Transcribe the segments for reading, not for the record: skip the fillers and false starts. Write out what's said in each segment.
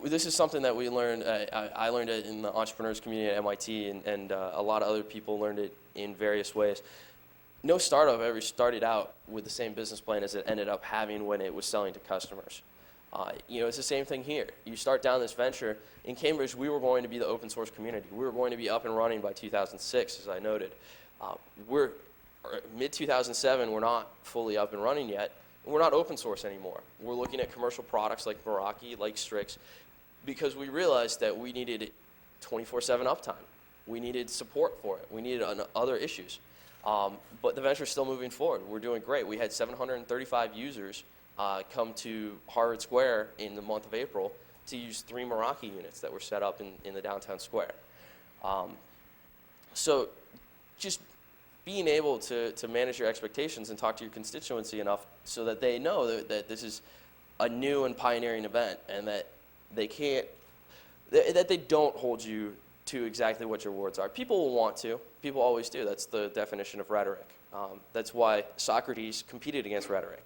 this is something that we learned. I learned it in the entrepreneurs community at MIT, and a lot of other people learned it in various ways. No startup ever started out with the same business plan as it ended up having when it was selling to customers. It's the same thing here. You start down this venture. In Cambridge, we were going to be the open source community. We were going to be up and running by 2006, as I noted. We're mid-2007, we're not fully up and running yet. And we're not open source anymore. We're looking at commercial products like Meraki, like Strix, because we realized that we needed 24/7 uptime. We needed support for it. We needed other issues. But the venture's still moving forward. We're doing great. We had 735 users come to Harvard Square in the month of April to use 3 Meraki units that were set up in the downtown square. So just being able to manage your expectations and talk to your constituency enough so that they know that this is a new and pioneering event, and that they don't hold you to exactly what your words are. People will want to. People always do. That's the definition of rhetoric. That's why Socrates competed against rhetoric.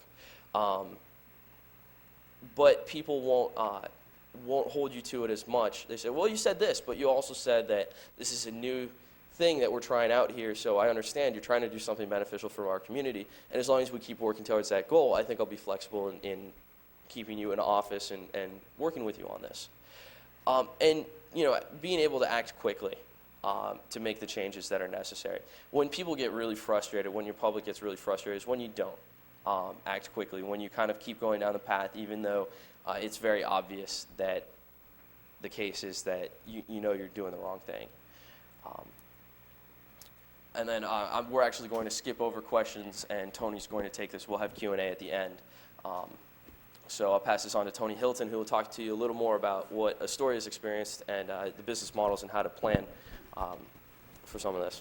But people won't hold you to it as much. They say, well, you said this, but you also said that this is a new thing that we're trying out here, so I understand you're trying to do something beneficial for our community, and as long as we keep working towards that goal, I think I'll be flexible in keeping you in office and working with you on this. And being able to act quickly to make the changes that are necessary. When people get really frustrated, when your public gets really frustrated, is when you don't act quickly, when you kind of keep going down the path, even though it's very obvious that the case is that you're doing the wrong thing. And then we're actually going to skip over questions, and Tony's going to take this. We'll have Q&A at the end. So I'll pass this on to Tony Hilton, who will talk to you a little more about what Astoria has experienced and the business models and how to plan for some of this.